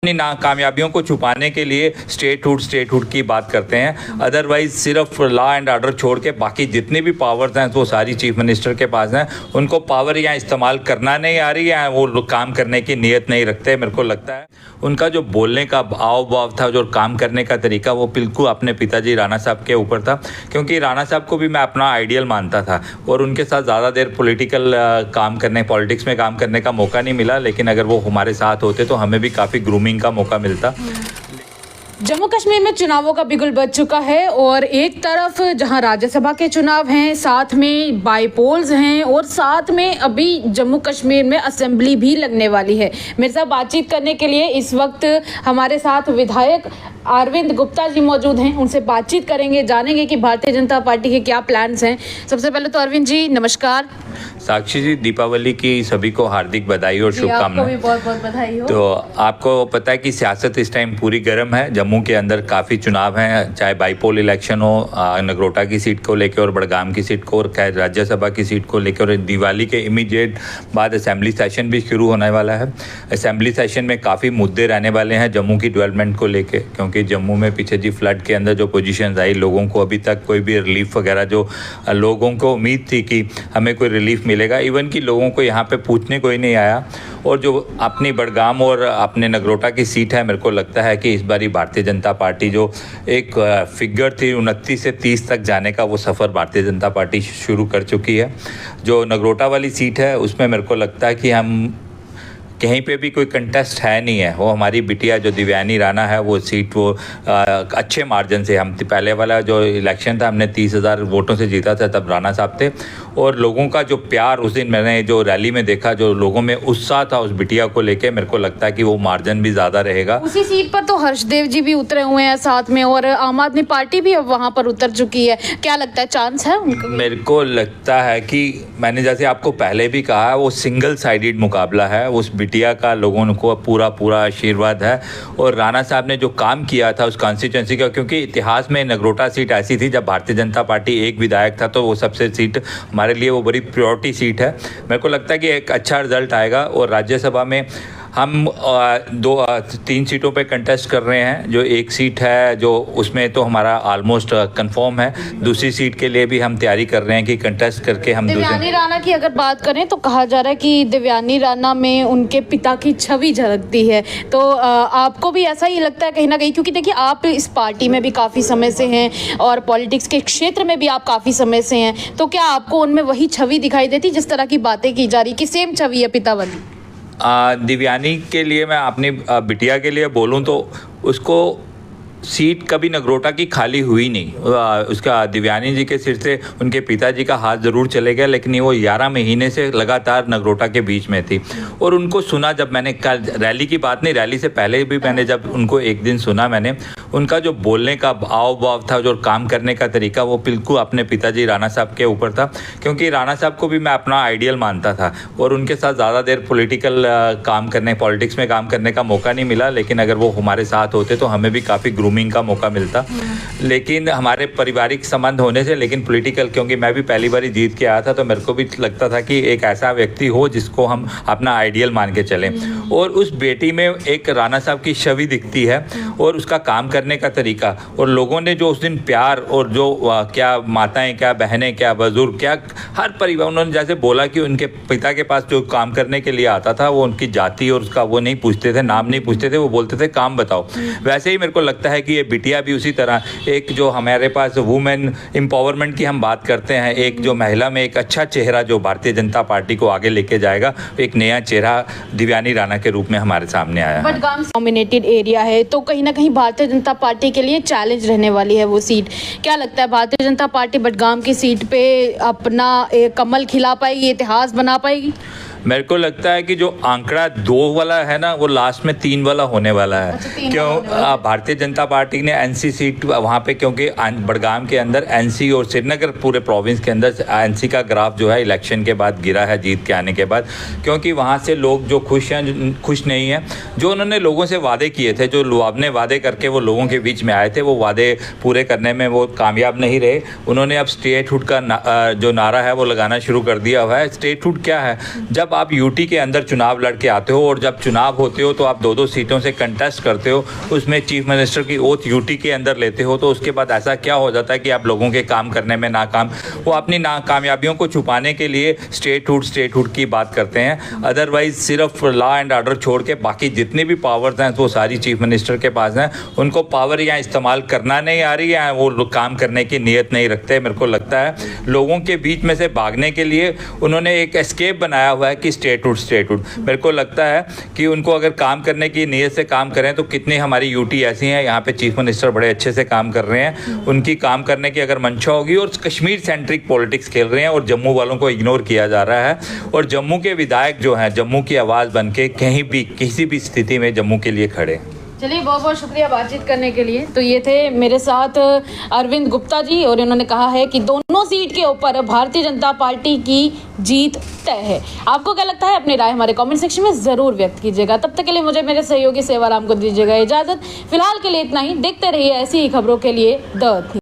अपनी नाकामयाबियों को छुपाने के लिए स्टेटहुड की बात करते हैं। अदरवाइज सिर्फ लॉ एंड ऑर्डर छोड़ के बाकी जितनी भी पावर्स हैं वो सारी चीफ मिनिस्टर के पास हैं। उनको पावर यहाँ इस्तेमाल करना नहीं आ रही है, वो काम करने की नीयत नहीं रखते। मेरे को लगता है उनका जो बोलने का हाव भाव था, जो काम करने का तरीका, वो बिल्कुल अपने पिताजी राणा साहब के ऊपर था। क्योंकि राणा साहब को भी मैं अपना आइडियल मानता था और उनके साथ ज़्यादा देर पॉलिटिक्स में काम करने का मौका नहीं मिला। लेकिन अगर वो हमारे साथ होते तो हमें भी काफ़ी ग्रूमिंग का मौका मिलता। जम्मू कश्मीर में चुनावों का बिगुल बज चुका है और एक तरफ जहां राज्यसभा के चुनाव हैं, साथ में बाईपोल्स हैं और साथ में अभी जम्मू कश्मीर में असेंबली भी लगने वाली है। मेरे साथ बातचीत करने के लिए इस वक्त हमारे साथ विधायक अरविंद गुप्ता जी मौजूद हैं। उनसे बातचीत करेंगे, जानेंगे कि भारतीय जनता पार्टी के क्या प्लान्स हैं। सबसे पहले तो अरविंद जी नमस्कार। साक्षी जी, दीपावली की सभी को हार्दिक बधाई और शुभकामनाएं। आपको भी बहुत बहुत बधाई हो। तो आपको पता है कि सियासत इस टाइम पूरी गर्म है। जम्मू के अंदर काफ़ी चुनाव हैं, चाहे बाईपोल इलेक्शन हो, नगरोटा की सीट को लेकर और बड़गाम की सीट को, और राज्यसभा की सीट को लेकर। दिवाली के इमीडिएट बाद असेंबली सेशन भी शुरू होने वाला है। असेंबली सेशन में काफ़ी मुद्दे रहने वाले हैं जम्मू की डेवलपमेंट को लेकर, क्योंकि जम्मू में पीछे जी फ्लड के अंदर जो पोजीशंस आई, लोगों को अभी तक कोई भी रिलीफ वगैरह, जो लोगों को उम्मीद थी कि हमें कोई रिलीफ मिलेगा, इवन कि लोगों को यहाँ पे पूछने कोई नहीं आया। और जो अपनी बड़गाम और अपने नगरोटा की सीट है, मेरे को लगता है कि इस बारी भारतीय जनता पार्टी जो एक फिगर थी 29 से 30 तक जाने का, वो सफ़र भारतीय जनता पार्टी शुरू कर चुकी है। जो नगरोटा वाली सीट है उसमें मेरे को लगता है कि हम कहीं पे भी कोई कंटेस्ट है नहीं है। वो हमारी बिटिया जो दिव्यानी राणा है, वो सीट वो अच्छे मार्जिन से, हम पहले वाला जो इलेक्शन था हमने 30,000 वोटों से जीता था, तब राणा साहब थे। और लोगों का जो प्यार उस दिन मैंने जो रैली में देखा, जो लोगों में उत्साह था उस बिटिया को लेके, मेरे को लगता है कि वो मार्जिन भी ज़्यादा रहेगा। उसी सीट पर तो हर्षदेव जी भी उतरे हुए हैं साथ में, और आम आदमी पार्टी भी अब वहाँ पर उतर चुकी है। क्या लगता है, चांस है उनका? मेरे को लगता है कि मैंने जैसे आपको पहले भी कहा, वो सिंगल साइडेड मुकाबला है। उस बिटिया का लोगों को पूरा आशीर्वाद है। और राणा साहब ने जो काम किया था उस कॉन्स्टिट्यूंसी का, क्योंकि इतिहास में नगरोटा सीट ऐसी थी जब भारतीय जनता पार्टी एक विधायक था, तो वो सबसे सीट हमारे लिए वो बड़ी प्रायोरिटी सीट है। मेरे को लगता है कि एक अच्छा रिजल्ट आएगा। और राज्यसभा में हम 3 सीटों पे कंटेस्ट कर रहे हैं। जो एक सीट है जो उसमें तो हमारा ऑलमोस्ट कंफर्म है। दूसरी सीट के लिए भी हम तैयारी कर रहे हैं कि कंटेस्ट करके हम दिव्यानी राणा की अगर बात करें तो कहा जा रहा है कि दिव्यानी राणा में उनके पिता की छवि झलकती है। तो आपको भी ऐसा ही लगता है कहीं ना कहीं? क्योंकि देखिए, आप इस पार्टी में भी काफ़ी समय से हैं और पॉलिटिक्स के क्षेत्र में भी आप काफ़ी समय से हैं, तो क्या आपको उनमें वही छवि दिखाई देती जिस तरह की बातें की जा रही कि सेम छवि है पिता वाली? दिव्यानी के लिए मैं अपनी बिटिया के लिए बोलूं तो उसको सीट कभी नगरोटा की खाली हुई नहीं। उसका दिव्यानी जी के सिर से उनके पिताजी का हाथ ज़रूर चले गया, लेकिन वो 11 महीने से लगातार नगरोटा के बीच में थी। और उनको सुना, जब मैंने कल रैली की बात नहीं, रैली से पहले भी मैंने जब उनको एक दिन सुना, मैंने उनका जो बोलने का हाव भाव था, जो काम करने का तरीका, वो बिल्कुल अपने पिताजी राणा साहब के ऊपर था। क्योंकि राणा साहब को भी मैं अपना आइडियल मानता था और उनके साथ ज़्यादा देर पॉलिटिक्स में काम करने का मौका नहीं मिला। लेकिन अगर वो हमारे साथ होते तो हमें भी काफ़ी ग्रूमिंग का मौका मिलता। लेकिन हमारे पारिवारिक संबंध होने से, लेकिन पॉलिटिकल, क्योंकि मैं भी पहली बार जीत के आया था, तो मेरे को भी लगता था कि एक ऐसा व्यक्ति हो जिसको हम अपना आइडियल मान के चलें। और उस बेटी में एक राणा साहब की छवि दिखती है और उसका काम करने का तरीका, और लोगों ने जो उस दिन प्यार, और जो क्या माताएं, क्या बहनें, क्या बुजुर्ग, क्या हर परिवार, उन्होंने जैसे बोला कि उनके पिता के पास जो काम करने के लिए आता था, वो उनकी जाति और उसका वो नहीं पूछते थे, नाम नहीं पूछते थे, वो बोलते थे काम बताओ। वैसे ही मेरे को लगता है कि ये बिटिया भी उसी तरह, एक जो हमारे पास वुमेन एम्पावरमेंट की हम बात करते हैं, एक जो महिला में एक अच्छा चेहरा जो भारतीय जनता पार्टी को आगे लेके जाएगा, एक नया चेहरा दिव्यानी राणा के रूप में हमारे सामने आया है। बडगाम नॉमिनेटेड एरिया है, तो कहीं ना कहीं भारतीय जनता पार्टी के लिए चैलेंज रहने वाली है वो सीट। क्या लगता है, भारतीय जनता पार्टी बडगाम की सीट पे अपना कमल खिला पाएगी, इतिहास बना पाएगी? मेरे को लगता है कि जो आंकड़ा 2 वाला है ना, वो लास्ट में 3 वाला होने वाला है। क्यों? भारतीय जनता पार्टी ने एनसी सीट वहाँ पे, क्योंकि बडगाम के अंदर एनसी और श्रीनगर पूरे प्रोविंस के अंदर एनसी का ग्राफ जो है इलेक्शन के बाद गिरा है, जीत के आने के बाद। क्योंकि वहाँ से लोग जो खुश हैं, खुश नहीं हैं। जो उन्होंने लोगों से वादे किए थे, जो अपने वादे करके वो लोगों के बीच में आए थे, वो वादे पूरे करने में वो कामयाब नहीं रहे। उन्होंने अब स्टेटहुड का जो नारा है वो लगाना शुरू कर दिया हुआ है। स्टेटहुड क्या है? जब जब आप यूटी के अंदर चुनाव लड़ के आते हो और जब चुनाव होते हो तो आप 2-2 सीटों से कंटेस्ट करते हो, उसमें चीफ मिनिस्टर की ओथ यूटी के अंदर लेते हो, तो उसके बाद ऐसा क्या हो जाता है कि आप लोगों के काम करने में नाकाम, वो अपनी नाकामयाबियों को छुपाने के लिए स्टेटहुड की बात करते हैं। अदरवाइज सिर्फ लॉ एंड ऑर्डर छोड़ के बाकी जितनी भी पावर्स हैं वो सारी चीफ मिनिस्टर के पास हैं। उनको पावर या इस्तेमाल करना नहीं आ रही है, वो काम करने की नीयत नहीं रखते। मेरे को लगता है लोगों के बीच में से भागने के लिए उन्होंने एक एस्केप बनाया हुआ है कि स्टेटहुड। मेरे को लगता है कि उनको अगर काम करने की नीयत से काम करें तो कितनी हमारी यूटी ऐसी हैं, यहाँ पे चीफ मिनिस्टर बड़े अच्छे से काम कर रहे हैं, उनकी काम करने की अगर मंशा होगी और कश्मीर सेंट्रिक पॉलिटिक्स खेल रहे हैं और जम्मू वालों को इग्नोर किया जा रहा है। और जम्मू के विधायक जो हैं जम्मू की आवाज़ बन के कहीं भी किसी भी स्थिति में जम्मू के लिए खड़े। चलिए, बहुत बहुत शुक्रिया बातचीत करने के लिए। तो ये थे मेरे साथ अरविंद गुप्ता जी, और इन्होंने कहा है कि दोनों सीट के ऊपर भारतीय जनता पार्टी की जीत तय है। आपको क्या लगता है? अपनी राय हमारे कमेंट सेक्शन में ज़रूर व्यक्त कीजिएगा। तब तक के लिए मुझे मेरे सहयोगी सेवाराम को दीजिएगा इजाज़त। फिलहाल के लिए इतना ही। देखते रहिए ऐसी ही खबरों के लिए द